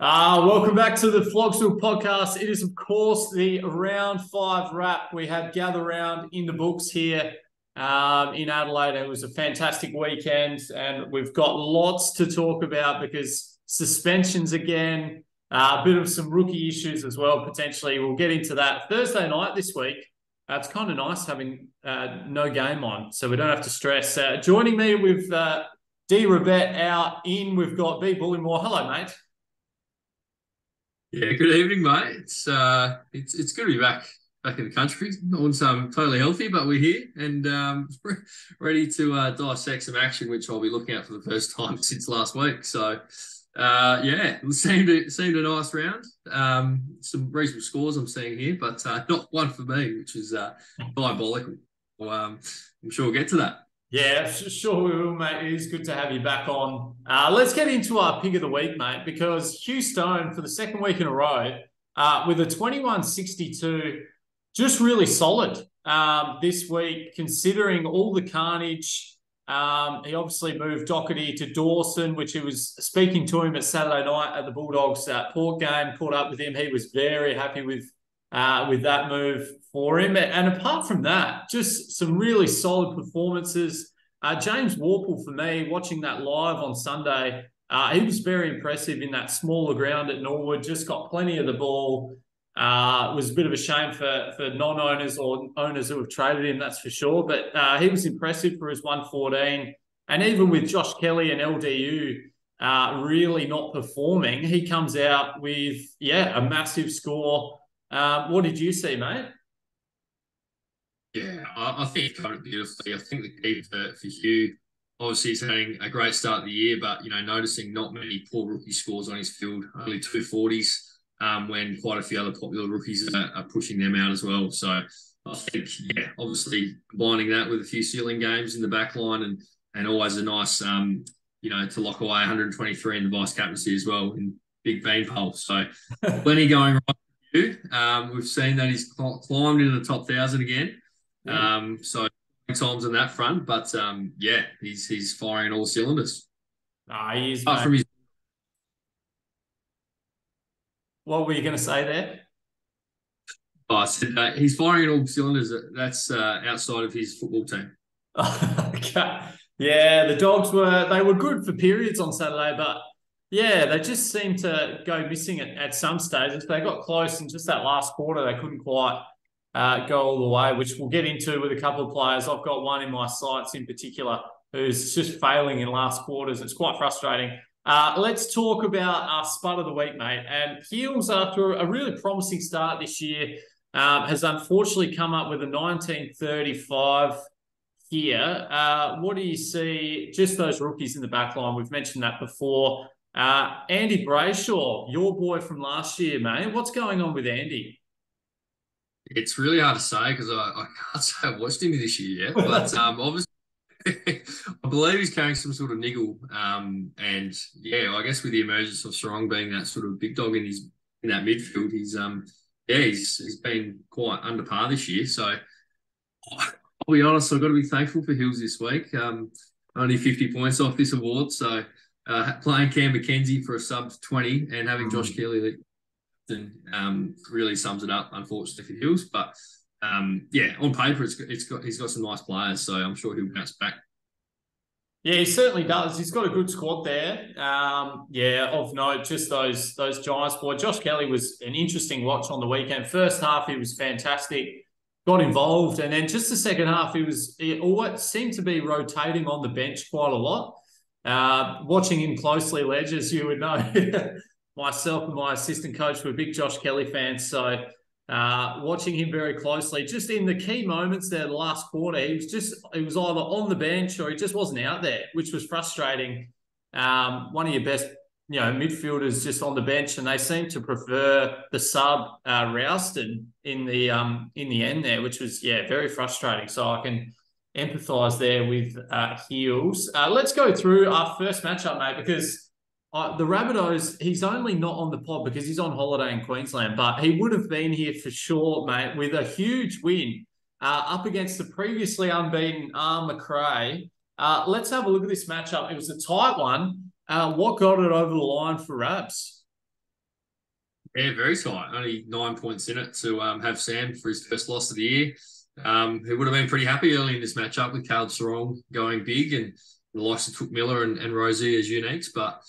Welcome back to the Flogsville podcast. It is, of course, the round 5 wrap. We have gather round in the books here in Adelaide. It was a fantastic weekend, and we've got lots to talk about because suspensions again, a bit of some rookie issues as well, potentially. We'll get into that. Thursday night this week, it's kind of nice having no game on, so we don't have to stress. Joining me with D. Rabet out in, we've got B. Bullymore. Hello, mate. Yeah, good evening, mate. It's good to be back in the country. No one's totally healthy, but we're here and ready to dissect some action, which I'll be looking at for the first time since last week. So yeah, it seemed a nice round. Some reasonable scores I'm seeing here, but not one for me, which is diabolical. Well, I'm sure we'll get to that. Yeah, sure we will, mate. It is good to have you back on. Let's get into our pick of the week, mate, because Hugh Stone, for the second week in a row, with a 21.62, just really solid this week, considering all the carnage. He obviously moved Doherty to Dawson, which he was speaking to him at Saturday night at the Bulldogs Port game, caught up with him. He was very happy with that move for him. And apart from that, just some really solid performances. James Warple, for me, watching that live on Sunday, he was very impressive in that smaller ground at Norwood, just got plenty of the ball. It was a bit of a shame for non-owners or owners who have traded him, that's for sure. But he was impressive for his 114. And even with Josh Kelly and LDU really not performing, he comes out with, a massive score. What did you see, mate? Yeah, I think he covered it beautifully. I think the key for Hugh, obviously, he's having a great start of the year, but noticing not many poor rookie scores on his field, only 240s, when quite a few other popular rookies are pushing them out as well. So I think, yeah, obviously combining that with a few ceiling games in the back line and always a nice, to lock away 123 in the vice captaincy as well in big beanpole. So plenty going right. We've seen that he's climbed into the top 1,000 again. So times on that front, but yeah, he's firing all cylinders. He is, Apart mate. from his, What were you going to say there? I said he's firing all cylinders. That's outside of his football team. Okay. Yeah, the Dogs were good for periods on Saturday, but yeah, they just seemed to go missing at some stages. They got close in just that last quarter. They couldn't quite go all the way, which we'll get into with a couple of players. I've got one in my sights in particular who's just failing in last quarters. It's quite frustrating. Let's talk about our spud of the week, mate. And Heels, after a really promising start this year, has unfortunately come up with a 1935 here. What do you see? Just those rookies in the back line. We've mentioned that before. Andy Brayshaw, your boy from last year, mate. What's going on with Andy? It's really hard to say because I can't say I've watched him this year yet, but obviously I believe he's carrying some sort of niggle. And yeah, I guess with the emergence of Sarong being that sort of big dog in that midfield, he's been quite under par this year. So I'll be honest, I've got to be thankful for Hills this week. Only 50 points off this award, so playing Cam McKenzie for a sub 20 and having Josh Kelly really sums it up, unfortunately for Hills. But yeah, on paper, he's got some nice players, so I'm sure he'll bounce back. Yeah, he certainly does. He's got a good squad there. Of note, just those Giants boy. Josh Kelly was an interesting watch on the weekend. First half, he was fantastic, got involved, and then just the second half, he always seemed to be rotating on the bench quite a lot. Watching him closely, Ledge, as you would know, myself and my assistant coach were big Josh Kelly fans, so watching him very closely, just in the key moments there, the last quarter, he was either on the bench or he just wasn't out there, which was frustrating. One of your best, midfielders just on the bench, and they seem to prefer the sub Rouston in the end there, which was very frustrating. So I can empathise there with Heels. Let's go through our first matchup, mate, because the Rabbitohs, he's only not on the pod because he's on holiday in Queensland, but he would have been here for sure, mate, with a huge win up against the previously unbeaten Macrae. Let's have a look at this matchup. It was a tight one. What got it over the line for Rabs? Yeah, very tight. Only 9 points in it to have Sam for his first loss of the year. He would have been pretty happy early in this matchup with Caleb Sarong going big and the likes of Took Miller and Rosie as uniques. But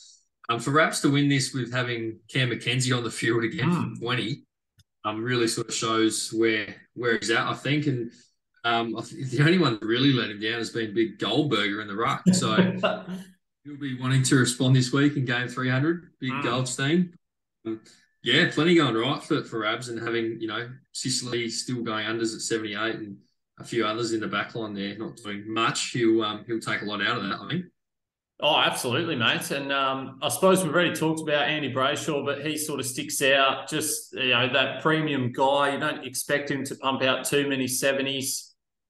for Raps to win this with having Cam McKenzie on the field again for 20, really sort of shows where he's at, I think. And I think the only one that really let him down has been Big Goldberger in the ruck. So he'll be wanting to respond this week in game 300, Big Goldstein. Yeah, plenty going right for Rabs, and having, Sicily still going unders at 78 and a few others in the back line there not doing much. He'll take a lot out of that, I think. Oh, absolutely, mate. And I suppose we've already talked about Andy Brayshaw, but he sort of sticks out. Just, that premium guy. You don't expect him to pump out too many 70s.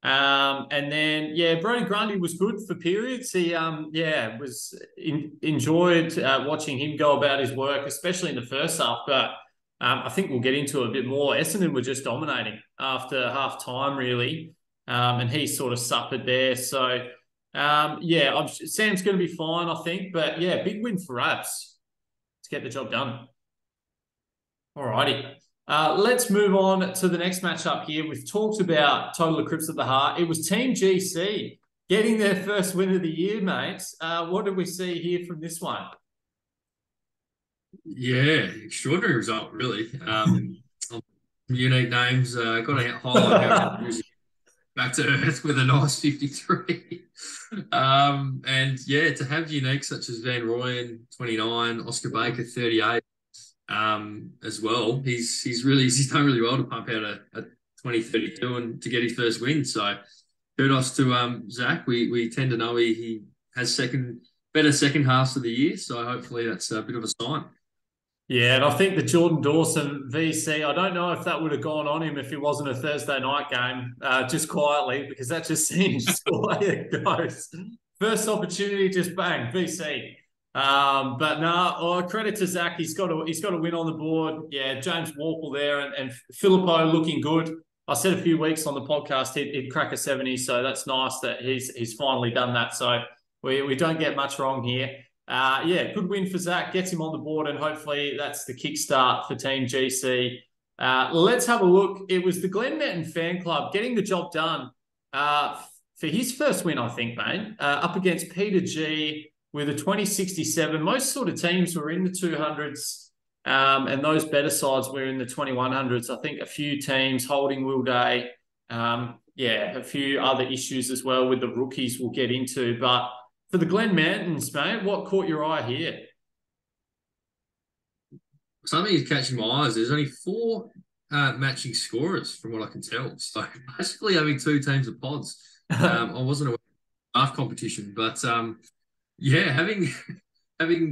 And then, Brody Grundy was good for periods. He, enjoyed watching him go about his work, especially in the first half. But I think we'll get into it a bit more. Essendon were just dominating after half time, really. And he sort of suffered there. So, Sam's going to be fine, I think. But, big win for Raps to get the job done. All righty. Let's move on to the next matchup here. We've talked about Total Eclipse of the Heart. It was Team GC getting their first win of the year, mates. What did we see here from this one? Yeah, extraordinary result, really. Unique names. Got to highlight how back to earth with a nice 53. To have unique such as Van Rooyen, 29, Oscar Baker, 38. As well. He's done really well to pump out a 2032 and to get his first win. So kudos to Zach. We tend to know he has better second halves of the year. So hopefully that's a bit of a sign. Yeah, and I think the Jordan Dawson VC, I don't know if that would have gone on him if it wasn't a Thursday night game, just quietly, because that just seems the way it goes. First opportunity, just bang, VC. Credit to Zach. He's got a win on the board. Yeah, James Warple there and Filippo looking good. I said a few weeks on the podcast he'd crack a 70, so that's nice that he's finally done that. So we don't get much wrong here. Good win for Zach. Gets him on the board, and hopefully that's the kickstart for Team GC. Let's have a look. It was the Glen Mountain Fan Club getting the job done for his first win, I think, mate, up against Peter G. with a 2067. Most sort of teams were in the 200s, and those better sides were in the 2100s. I think a few teams holding Will Day. A few other issues as well with the rookies we'll get into. But for the Glen Mountains, mate, what caught your eye here? Something is catching my eyes. There's only 4 matching scorers from what I can tell. So basically having 2 teams of pods. I wasn't aware of half competition, but having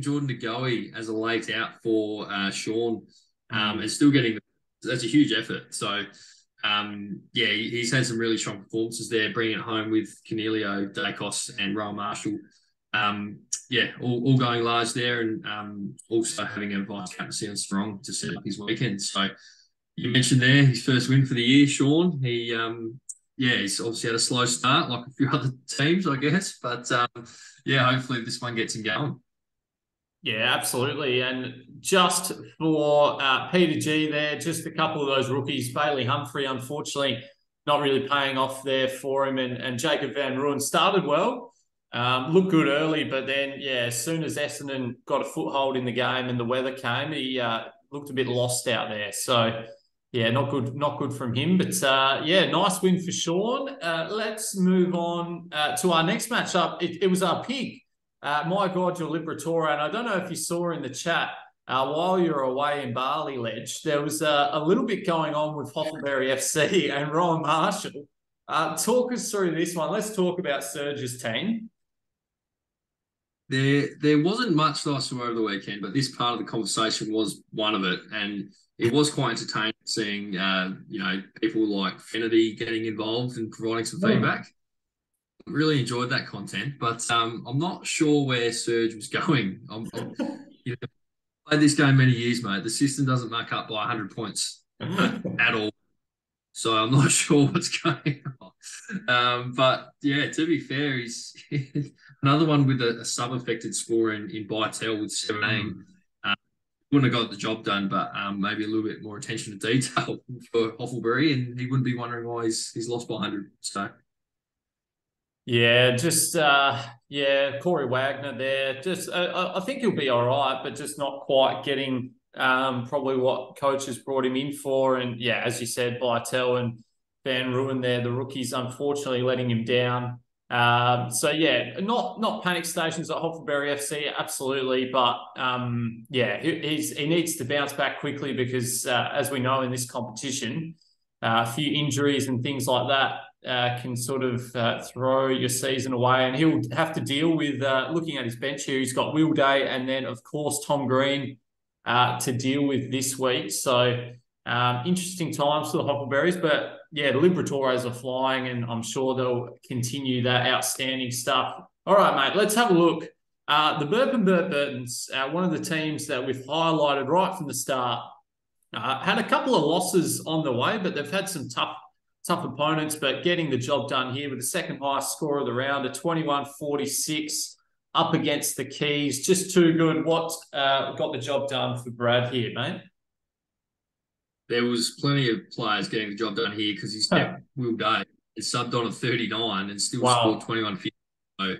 Jordan DeGoey as a late out for Sean and still getting that's a huge effort. So he's had some really strong performances there, bringing it home with Cornelio, Dacos, and Rowan Marshall. All going large there, and also having a vice captaincy on Strong to set up his weekend. So you mentioned there his first win for the year, Sean. He's obviously had a slow start like a few other teams, I guess. But, hopefully this one gets him going. Yeah, absolutely. And just for Peter G there, just a couple of those rookies. Bailey Humphrey, unfortunately, not really paying off there for him. And Jacob Van Rooyen started well, looked good early. But then, as soon as Essendon got a foothold in the game and the weather came, he looked a bit lost out there. So, not good from him. But, nice win for Sean. Let's move on to our next matchup. It was our pig. My God, your Liberatore. And I don't know if you saw in the chat, while you were away in Bali, Ledge, there was a little bit going on with Hoffleberry FC and Rowan Marshall. Talk us through this one. Let's talk about Surge's team. There wasn't much that I saw over the weekend, but this part of the conversation was one of it. And it was quite entertaining seeing, people like Fennerty getting involved and providing some feedback. Really enjoyed that content, but I'm not sure where Surge was going. Played this game many years, mate. The system doesn't muck up by 100 points at all. So I'm not sure what's going on. To be fair, he's another one with a sub-affected score in Bytel with 17. wouldn't have got the job done, but maybe a little bit more attention to detail for Hofflebury, and he wouldn't be wondering why he's lost by 100. So. Yeah, just Corey Wagner there. Just I think he'll be all right, but just not quite getting probably what coaches brought him in for. And yeah, as you said, Bytel and Van Ruin there, the rookies, unfortunately letting him down. So yeah, not panic stations at Hofflebury FC, absolutely, but he needs to bounce back quickly because as we know in this competition, a few injuries and things like that can sort of throw your season away, and he'll have to deal with looking at his bench here. He's got Will Day and then of course Tom Green to deal with this week. So interesting times for the Huckleberries, but yeah, the Liberatores are flying, and I'm sure they'll continue that outstanding stuff. All right, mate, let's have a look. The Burtons, one of the teams that we've highlighted right from the start, had a couple of losses on the way, but they've had some tough opponents, but getting the job done here with the second highest score of the round, a 21-46 up against the Keys. Just too good. What got the job done for Brad here, mate? There was plenty of players getting the job done here because he's kept Will Day. He's subbed on a 39 and still scored 21-50. So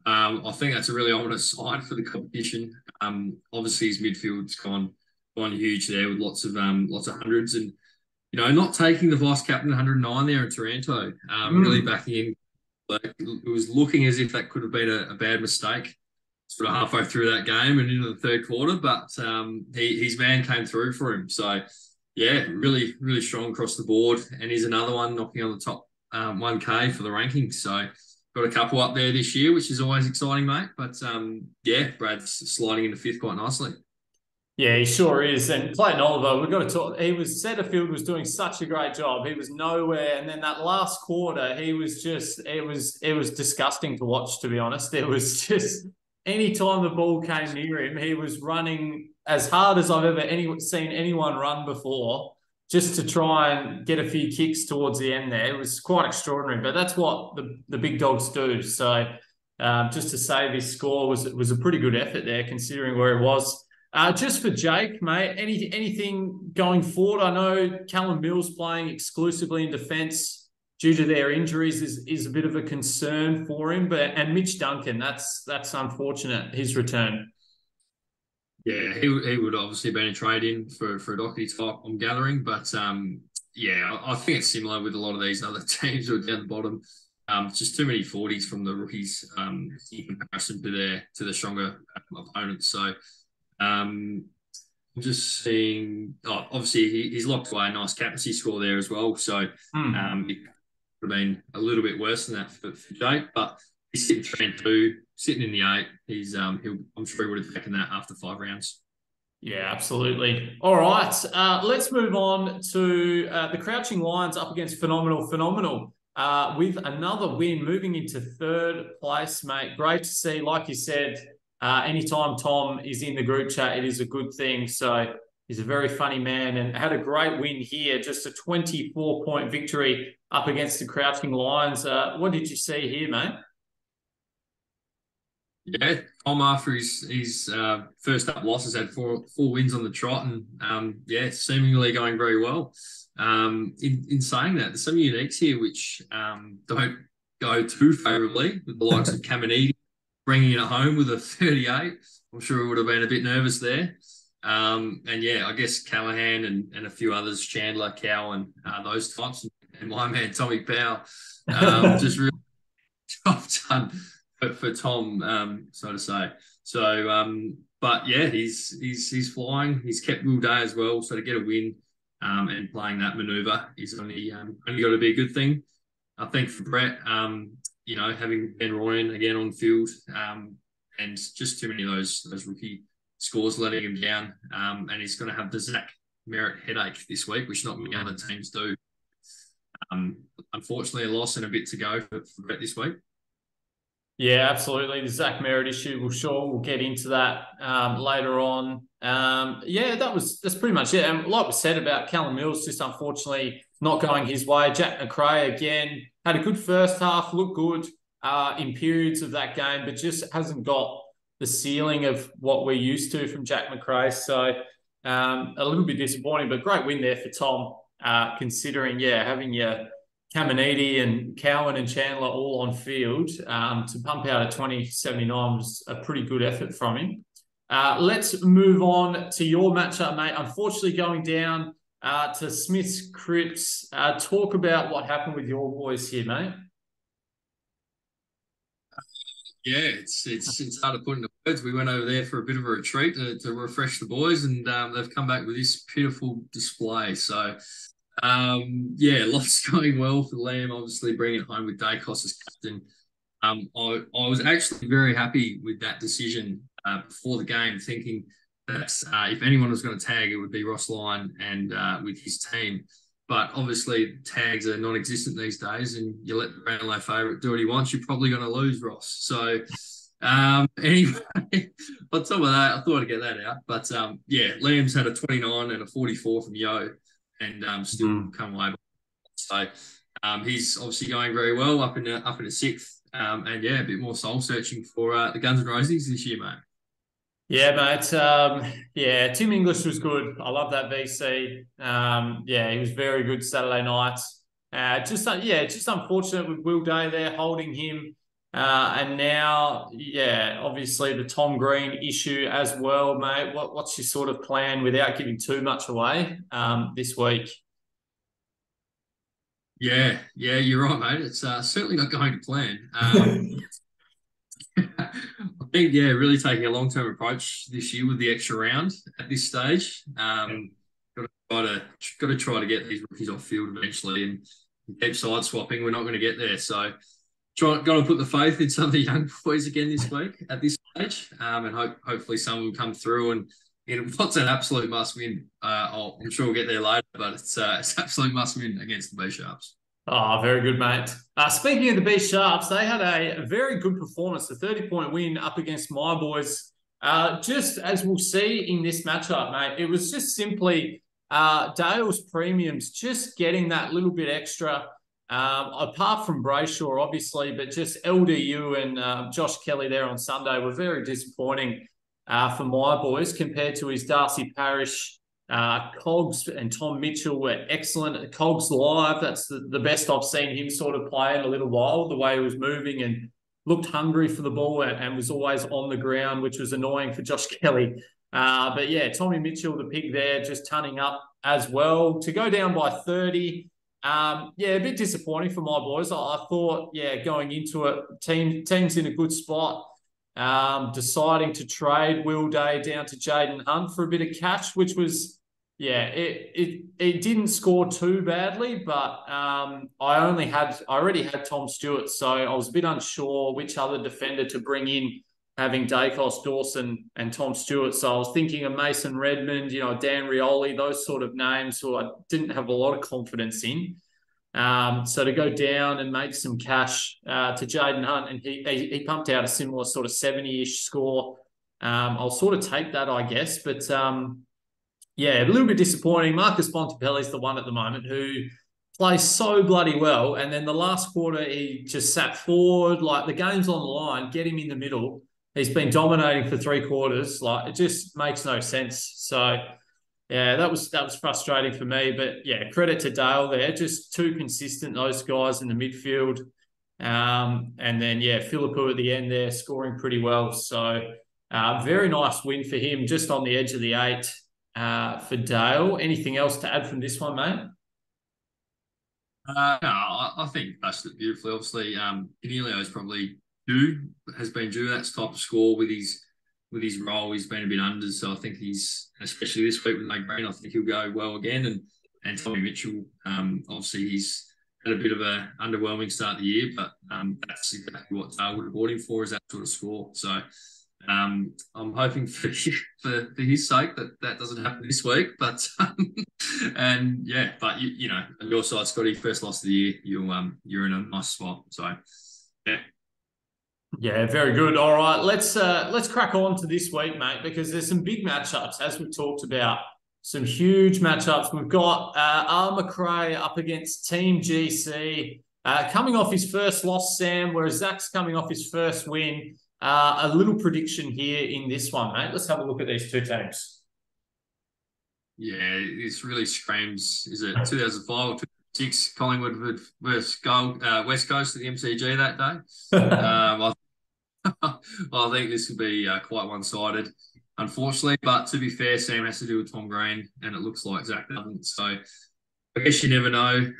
I think that's a really ominous sign for the competition. Obviously, his midfield's gone huge there with lots of hundreds, and not taking the vice captain 109 there in Taranto, really backing in. Like, it was looking as if that could have been a bad mistake sort of halfway through that game and into the third quarter, but his man came through for him. So, yeah, really, really strong across the board. And he's another one knocking on the top 1K for the rankings. So, got a couple up there this year, which is always exciting, mate. But, Brad's sliding into fifth quite nicely. Yeah, he sure is. And Clayton Oliver, we've got to talk. Setterfield was doing such a great job. He was nowhere. And then that last quarter, he was just, it was disgusting to watch, to be honest. There was just, any time the ball came near him, he was running as hard as I've ever seen anyone run before, just to try and get a few kicks towards the end there. It was quite extraordinary, but that's what the big dogs do. So just to say this score was a pretty good effort there, considering where it was. Just for Jake, mate, anything going forward? I know Callum Mills playing exclusively in defence due to their injuries is a bit of a concern for him, and Mitch Duncan, that's unfortunate, his return. Yeah, he would obviously been a trade-in for a Doherty type, I'm gathering, but I think it's similar with a lot of these other teams who are down the bottom. Just too many 40s from the rookies in comparison to the stronger opponents. So. I'm just seeing. Obviously, he's locked away a nice captaincy score there as well. So it could have been a little bit worse than that for Jake, but he's sitting 3-2, sitting in the 8. I'm sure he would have taken that after 5 rounds. Yeah, absolutely. All right, let's move on to the Crouching Lions up against Phenomenal with another win, moving into third place, mate. Great to see, like you said. Anytime Tom is in the group chat, it is a good thing. So he's a very funny man and had a great win here. Just a 24-point victory up against the Crouching Lions. What did you see here, mate? Yeah, Tom, after his first up losses, had four wins on the trot, and seemingly going very well. In saying that, there's some uniques here which don't go too favourably with the likes of Caminiti bringing it home with a 38. I'm sure he would have been a bit nervous there. I guess Callahan and a few others, Chandler, Cowan, those types, and my man Tommy Powell, just really job done for Tom, so to say. So, he's flying. He's kept Will Day as well. So to get a win and playing that manoeuvre is only got to be a good thing. I think for Brett, having Ben Royan again on field, and just too many of those rookie scores letting him down. And he's going to have the Zach Merritt headache this week, which not many other teams do. Unfortunately, a loss and a bit to go for Brett this week. Yeah, absolutely. The Zach Merritt issue, we'll get into that later on. That's pretty much it. And like we said about Callum Mills, just unfortunately not going his way. Jack McRae again had a good first half, looked good in periods of that game, but just hasn't got the ceiling of what we're used to from Jack Macrae. So a little bit disappointing, but great win there for Tom, considering, having your Caminiti and Cowan and Chandler all on field to pump out a 20.79 was a pretty good effort from him. Let's move on to your matchup, mate. Unfortunately, going down to Smith's Cripps. Talk about what happened with your boys here, mate. Yeah, it's hard to put into words. We went over there for a bit of a retreat to refresh the boys, and they've come back with this pitiful display. So, lots going well for Lamb. Obviously, bringing it home with Dacos as captain. I was actually very happy with that decision before the game, thinking that if anyone was going to tag, it would be Ross Lyon and with his team. But obviously, tags are non-existent these days, and you let the Brownlow favourite do what he wants, you're probably going to lose, Ross. So, anyway, on top of that, I thought I'd get that out. But, Liam's had a 29 and a 44 from Yo, and still come away. So, he's obviously going very well up in the sixth. A bit more soul searching for the Guns N' Roses this year, mate. Yeah, mate. Tim English was good. I love that VC. He was very good Saturday night. Just unfortunate with Will Day there holding him. And now, obviously the Tom Green issue as well, mate. What's your sort of plan without giving too much away this week? Yeah, you're right, mate. It's certainly not going to plan. I think, really taking a long-term approach this year with the extra round at this stage. Got to try to get these rookies off field eventually and keep side swapping. We're not going to get there, so got to put the faith in some of the young boys again this week at this stage, and hopefully some will come through. And what's an absolute must win? I'm sure we'll get there later, but it's absolute must win against the B Sharps. Oh, very good, mate. Speaking of the B Sharps, they had a very good performance, a 30-point win up against my boys. Just as we'll see in this matchup, mate, it was just simply Dale's premiums just getting that little bit extra, apart from Brayshaw, obviously, but just LDU and Josh Kelly there on Sunday were very disappointing for my boys compared to his Darcy Parish. Cogs and Tom Mitchell were excellent. Cogs live, that's the best I've seen him sort of play in a little while, the way he was moving and looked hungry for the ball and was always on the ground, which was annoying for Josh Kelly. Tommy Mitchell, the pig there, just turning up as well. To go down by 30, a bit disappointing for my boys. I thought, going into it, team's in a good spot. Deciding to trade Will Day down to Jaden Hunt for a bit of cash, which was, it didn't score too badly, but I already had Tom Stewart, so I was a bit unsure which other defender to bring in, having Dacos, Dawson, and Tom Stewart. So I was thinking of Mason Redmond, Dan Rioli, those sort of names who I didn't have a lot of confidence in. So to go down and make some cash to Jaden Hunt, and he pumped out a similar sort of 70-ish score. I'll sort of take that, I guess. But, a little bit disappointing. Marcus Bontempelli's the one at the moment who plays so bloody well. And then the last quarter, he just sat forward. Like, the game's on the line, get him in the middle. He's been dominating for 3 quarters. Like, it just makes no sense. So, that was frustrating for me. But, credit to Dale there. Just too consistent, those guys in the midfield. And then, Philippou at the end there scoring pretty well. So, very nice win for him, just on the edge of the 8 for Dale. Anything else to add from this one, mate? No, I think that's it beautifully. Obviously, Canelio's probably has been due that type of score with his role. He's been a bit under, so I think he's, especially this week with Nate Green, I think he'll go well again. And Tommy Mitchell, obviously he's had a bit of a underwhelming start of the year, but that's exactly what Dale would have bought him for, is that sort of score. So I'm hoping for his sake that doesn't happen this week. But on your side, Scotty, first loss of the year, you're in a nice spot. So yeah. Yeah, very good. All right, let's crack on to this week, mate, because there's some big matchups, as we've talked about. Some huge matchups. We've got Macrae up against Team GC, coming off his first loss, Sam, whereas Zach's coming off his first win. A little prediction here in this one, mate. Let's have a look at these two teams. Yeah, this really screams, is it 2005 or 2006, Collingwood versus West Coast at the MCG that day? I think this will be quite one-sided, unfortunately. But to be fair, Sam has to do with Tom Green, and it looks like Zach doesn't. So I guess you never know.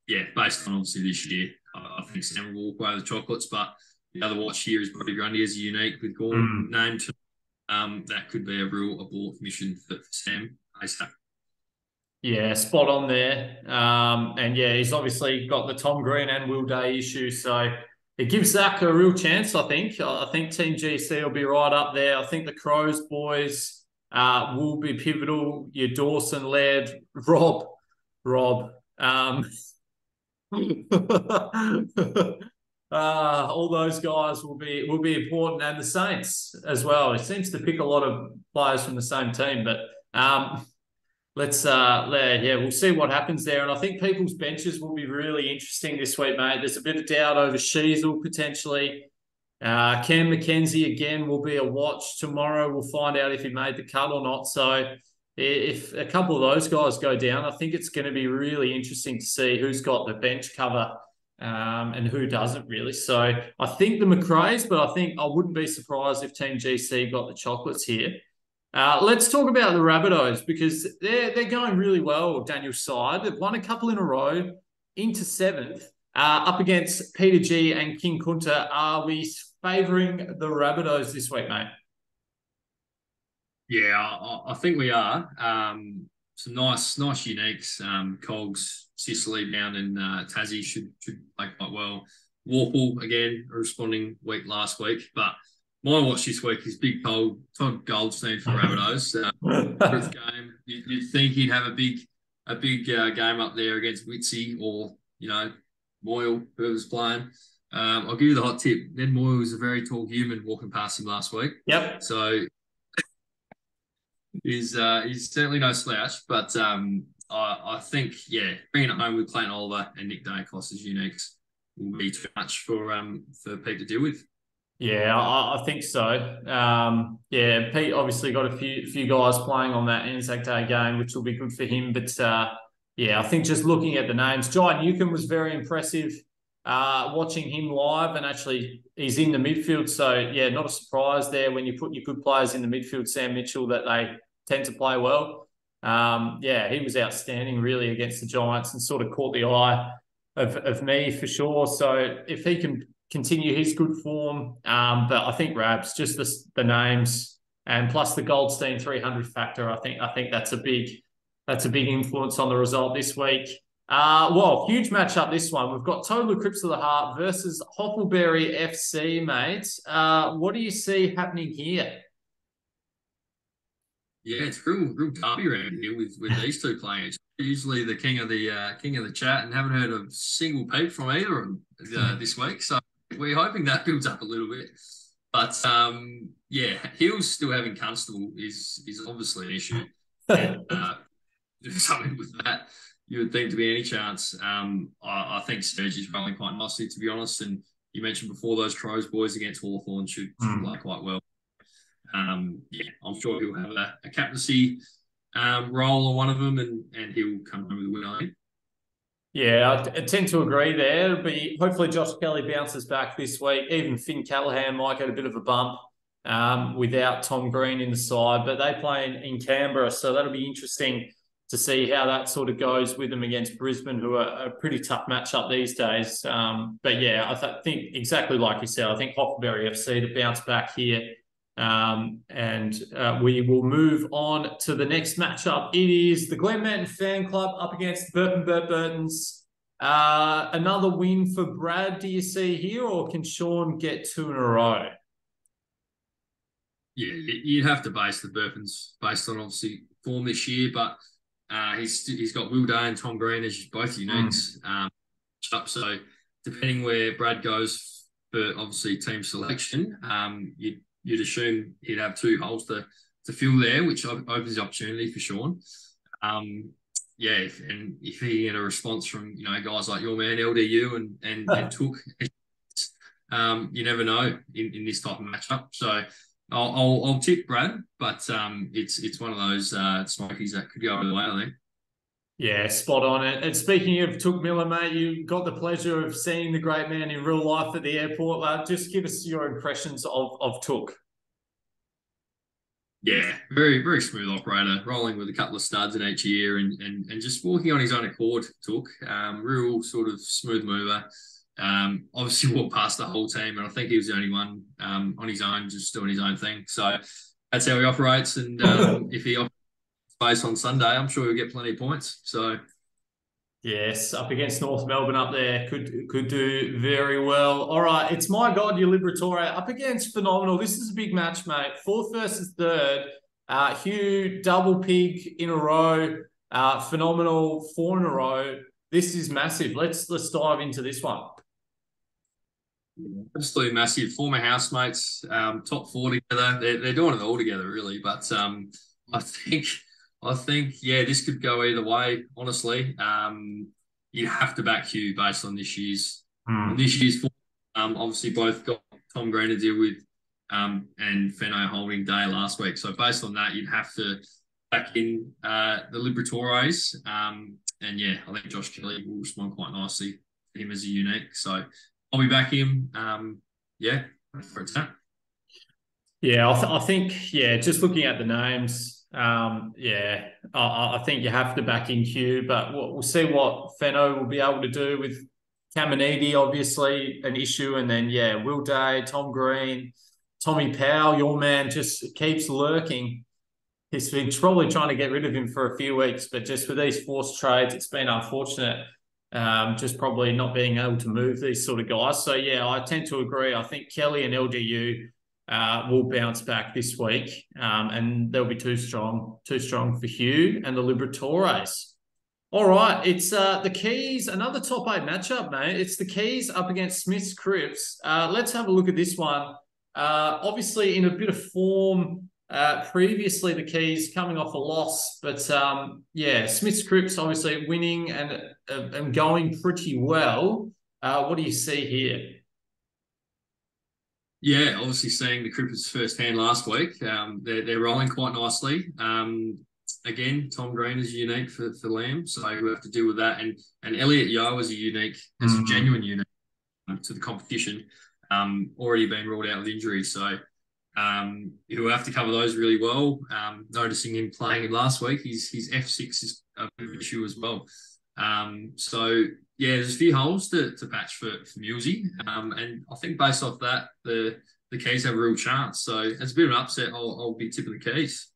Yeah, based on obviously this year, I think Sam will walk away with the chocolates. But the other watch here is Brodie Grundy as a unique with Gorn named. That could be a real abort mission for Sam ASAP. Yeah, spot on there. And yeah, he's obviously got the Tom Green and Will Day issue, so it gives Zach a real chance, I think. I think Team GC will be right up there. I think the Crows boys will be pivotal. Your Dawson led, Rob. All those guys will be important, and the Saints as well. He seems to pick a lot of players from the same team, but we'll see what happens there. And I think people's benches will be really interesting this week, mate. There's a bit of doubt over Sheasel potentially. Cam McKenzie again will be a watch tomorrow. We'll find out if he made the cut or not. So if a couple of those guys go down, I think it's going to be really interesting to see who's got the bench cover and who doesn't really. So I think the McRae's, but I wouldn't be surprised if Team GC got the chocolates here. Let's talk about the Rabbitohs because they're going really well, Daniel's side. They've won a couple in a row into seventh up against Peter G and King Kunta. Are we favouring the Rabbitohs this week, mate? Yeah, I think we are. Some nice uniques. Cogs, Sicily down in Tassie should play quite well. Warple again, a responding week last week, but my watch this week is Big Todd Goldstein for Rabbitohs. Game. You'd think he'd have a big game up there against Witsy or Moyle, whoever's playing. I'll give you the hot tip. Ned Moyle was a very tall human walking past him last week. Yep. So he's certainly no slouch, but I think bringing it home with Clayton Oliver and Nick Dacos as uniques will be too much for Pete to deal with. Yeah, I think so. Pete obviously got a few guys playing on that Anzac Day game, which will be good for him. But I think just looking at the names, Jai Newcomb was very impressive. Watching him live, and actually he's in the midfield, so not a surprise there when you put your good players in the midfield, Sam Mitchell, that they tend to play well. He was outstanding really against the Giants and sort of caught the eye of me for sure. So if he can continue his good form, but I think Rabs, just the names and plus the Goldstein 300 factor, I think that's a big influence on the result this week. Huge matchup this one. We've got Total Eclipse of the Heart versus Hoppleberry FC, mate. What do you see happening here? Yeah, it's real derby around here with these two players. Usually the king of the chat, and haven't heard a single peep from either of them this week. So we're hoping that builds up a little bit. But Hills still having Constable is obviously an issue. And, something with that, you would think to be any chance. I think Sturge is rolling quite nicely, to be honest. And you mentioned before those Crows boys against Hawthorn should play quite well. I'm sure he'll have a captaincy role on one of them, and he'll come home with a win, I think. Yeah, I tend to agree there. It'll be hopefully Josh Kelly bounces back this week. Even Finn Callahan might get a bit of a bump without Tom Green in the side, but they play in Canberra, so that'll be interesting to see how that sort of goes with them against Brisbane, who are a pretty tough matchup these days. I think exactly like you said, I think Hoppleberry FC to bounce back here. We will move on to the next matchup. It is the Glen Mountain Fan Club up against Burtons. Another win for Brad, do you see here, or can Sean get two in a row? Yeah, you'd have to base the Burtons based on obviously form this year, but he's got Will Day and Tom Green as both uniques. So depending where Brad goes for obviously team selection, you'd assume he'd have two holes to fill there, which opens the opportunity for Sean. If he get a response from guys like your man LDU and Took, you never know in this type of matchup. So I'll tip Brad, but it's one of those smokies that could go either way, I think. Yeah, spot on it. And speaking of Took Miller, mate, you got the pleasure of seeing the great man in real life at the airport. Just give us your impressions of Took. Yeah, very, very smooth operator, rolling with a couple of studs in each year and just walking on his own accord, Took. Real sort of smooth mover. Obviously walked past the whole team, and I think he was the only one on his own, just doing his own thing. So that's how he operates. And if he operates space on Sunday, I'm sure he'll get plenty of points. So Yes, up against North Melbourne up there. Could do very well. All right, it's my God, your Liberatore up against Phenomenal. This is a big match, mate. Fourth versus third. Hugh, double pig in a row. Phenomenal, 4 in a row. This is massive. Let's dive into this one. absolutely massive. Former housemates, top 4 together. They're doing it all together, really. But I think, yeah, this could go either way. Honestly, you have to back Hugh based on this year's form. Obviously, both got Tom Green to deal with, and Fenno holding day last week. So based on that, you'd have to back in the Liberatores. And yeah, I think Josh Kelly will respond quite nicely for him as a unique. So I'll be back him. Yeah, for a tap. Yeah, I think, yeah, just looking at the names, yeah, I think you have to back in Hugh, but we'll see what Fenno will be able to do with Caminiti, obviously, an issue. And then, yeah, Will Day, Tom Green, Tommy Powell, your man just keeps lurking. He's been probably trying to get rid of him for a few weeks, but just with these forced trades, it's been unfortunate. Just probably not being able to move these sort of guys. So, yeah, I tend to agree. I think Kelly and LDU will bounce back this week, and they'll be too strong for Hugh and the Liberatores. All right, it's the Keys, another top 8 matchup, mate. It's the Keys up against Smith's Cripps. Let's have a look at this one. Obviously, in a bit of form previously, the Keys coming off a loss, but yeah, Smith's Cripps obviously winning and going pretty well. What do you see here? Yeah, obviously seeing the Crippers firsthand last week. They're rolling quite nicely. Again, Tom Green is unique for Liam, so we have to deal with that. And Elliot Yeo is a genuine unique to the competition. Already been ruled out with injury, so he'll have to cover those really well. Noticing him playing last week, his F6 is a bit of an issue as well. So yeah, there's a few holes to patch for Mulesy. And I think based off that, the Keys have a real chance. So it's a bit of an upset. I'll be tipping the Keys.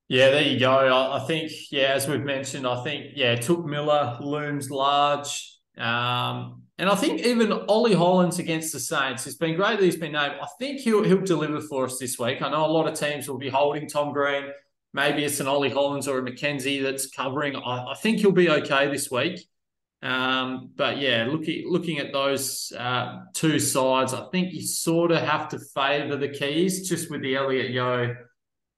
Yeah, there you go. I think, yeah, as we've mentioned, I think, yeah, Took Miller looms large. And I think even Ollie Hollands against the Saints, it's been great that he's been named. I think he'll deliver for us this week. I know a lot of teams will be holding Tom Green. Maybe it's an Ollie Hollands or a McKenzie that's covering. I think he'll be okay this week. But yeah, looking at those two sides, I think you sort of have to favour the Keys just with the Elliot Yeo,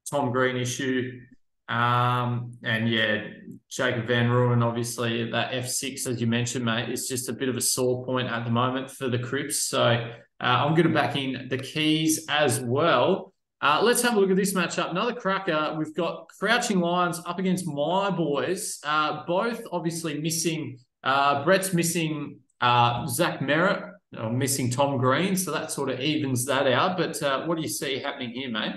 Tom Green issue. And yeah, Jacob Van Rooyen, obviously that F6, as you mentioned, mate, is just a bit of a sore point at the moment for the Crips. So I'm going to back in the Keys as well. Let's have a look at this matchup. Another cracker. We've got Crouching Lions up against my boys. Both obviously missing. Brett's missing Zach Merritt, missing Tom Green. So that sort of evens that out. But what do you see happening here, mate?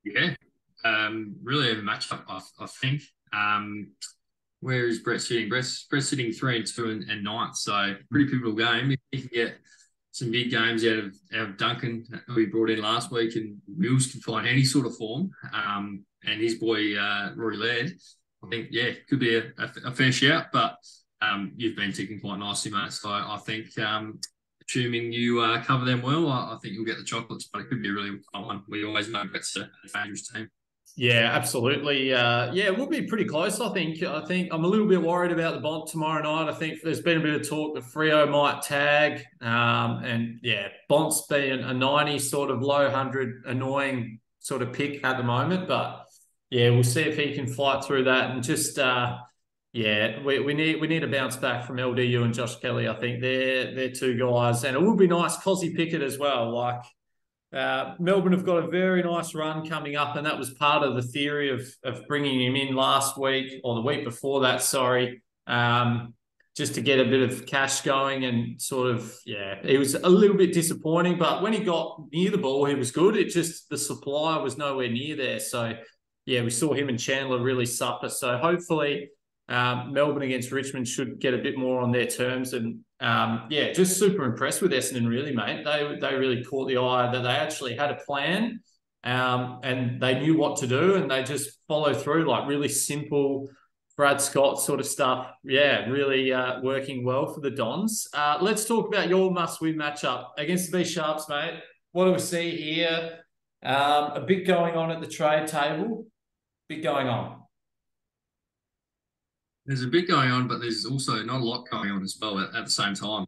Yeah, really a matchup, I think. Where is Brett sitting? Brett's sitting 3-2 and 9th. So pretty pivotal game. If he can get some big games out of Duncan, who he brought in last week, and Mills can find any sort of form, and his boy Rory Laird, I think, yeah, could be a fair shout. But you've been ticking quite nicely, mate. So I think, assuming you cover them well, I think you'll get the chocolates. But it could be a really fun one. We always know that's a dangerous team. Yeah, absolutely. Yeah, we'll be pretty close, I think. I'm a little bit worried about the Bont tomorrow night. I think there's been a bit of talk that Freo might tag. And yeah, Bont's being a 90 sort of low 100 annoying sort of pick at the moment. But yeah, we'll see if he can fight through that and just, Yeah, we need a bounce back from LDU and Josh Kelly. I think they're two guys, and it would be nice Cozzy Pickett as well. Like Melbourne have got a very nice run coming up, and that was part of the theory of bringing him in last week or the week before that. Sorry, just to get a bit of cash going and sort of he was a little bit disappointing, but when he got near the ball, he was good. It just the supply was nowhere near there. So yeah, we saw him and Chandler really suffer. So hopefully. Melbourne against Richmond should get a bit more on their terms, and just super impressed with Essendon, really, mate. They really caught the eye that they actually had a plan, and they knew what to do, and they just follow through, like really simple Brad Scott sort of stuff. Yeah, really working well for the Dons. Let's talk about your must-win matchup against the B Sharps, mate. What do we see here? A bit going on at the trade table. Bit going on. There's a bit going on, but there's also not a lot going on as well at the same time.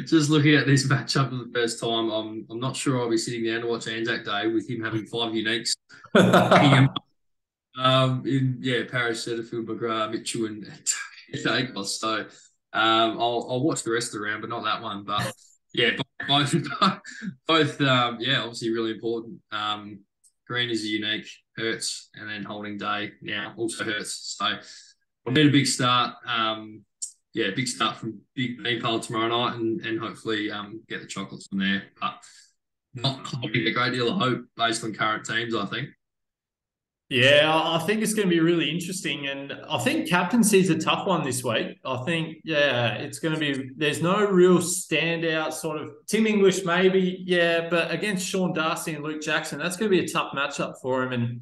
Just looking at this matchup for the first time, I'm not sure I'll be sitting down to watch Anzac Day with him having 5 uniques. Parrish, Setterfield, McGrath, Mitchell, and Dacos. So I'll watch the rest of the round, but not that one. But yeah, both obviously really important. Green is a unique, Hurts, and then Holding Day now also Hurts. So we'll need a big start. Big start from Big Beanpole tomorrow night, and hopefully get the chocolates from there. But not holding a great deal of hope based on current teams, I think. Yeah, I think it's going to be really interesting. And I think captaincy's a tough one this week. I think, it's going to be, there's no real standout sort of Tim English maybe, but against Sean Darcy and Luke Jackson, that's going to be a tough matchup for him.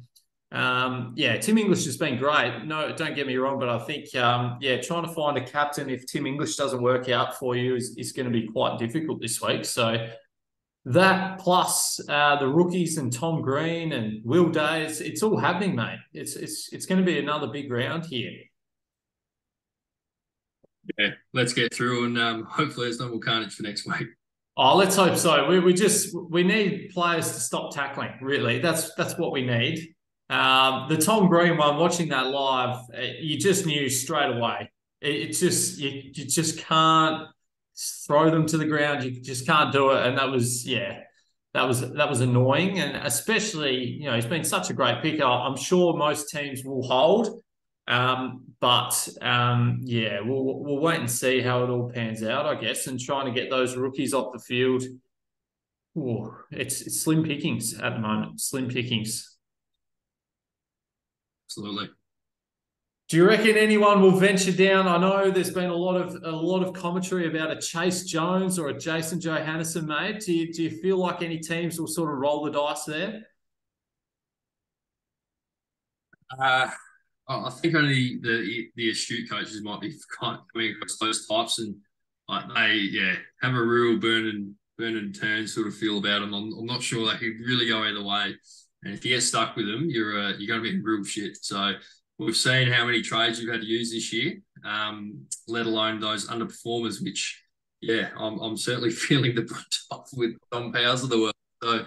And Tim English has been great. No, don't get me wrong, but I think, trying to find a captain if Tim English doesn't work out for you is going to be quite difficult this week. So, that plus the rookies and Tom Green and Will Days, it's all happening, mate. It's going to be another big round here. Yeah, let's get through, and hopefully there's no more carnage for next week. Oh, let's hope so. We need players to stop tackling. Really, that's what we need. The Tom Green one, watching that live, you just knew straight away. You just can't throw them to the ground. You just can't do it. And that was annoying. And especially, he's been such a great pick. I'm sure most teams will hold. But we'll wait and see how it all pans out, I guess, and trying to get those rookies off the field. Ooh, it's slim pickings at the moment. Slim pickings. Absolutely. Do you reckon anyone will venture down? I know there's been a lot of commentary about a Chase Jones or a Jason Johannesson, mate. Do you feel like any teams will sort of roll the dice there? I think only the astute coaches might be coming across those types, and like they have a real burn and turn sort of feel about them. I'm not sure they could really go either way, and if you get stuck with them, you're going to be in real shit. So. We've seen how many trades you've had to use this year, let alone those underperformers, which, I'm certainly feeling the brunt of with Tom Powers of the world. So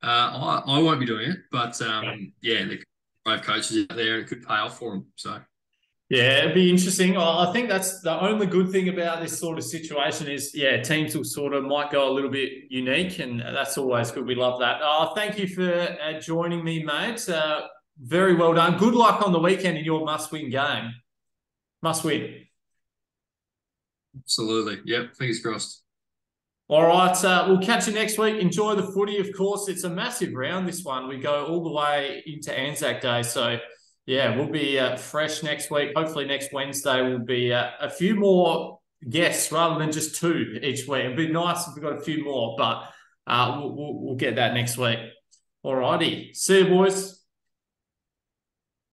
I won't be doing it, but there are coaches out there and it could pay off for them. So. Yeah, it'd be interesting. I think that's the only good thing about this sort of situation is, teams will sort of might go a little bit unique, and that's always good. We love that. Thank you for joining me, mate. Very well done. Good luck on the weekend in your must-win game. Must win. Absolutely. Yep. Fingers crossed. All right. We'll catch you next week. Enjoy the footy, of course. It's a massive round, this one. We go all the way into Anzac Day. So, we'll be fresh next week. Hopefully next Wednesday will be a few more guests rather than just 2 each week. It'd be nice if we got a few more, but we'll get that next week. All righty. See you, boys.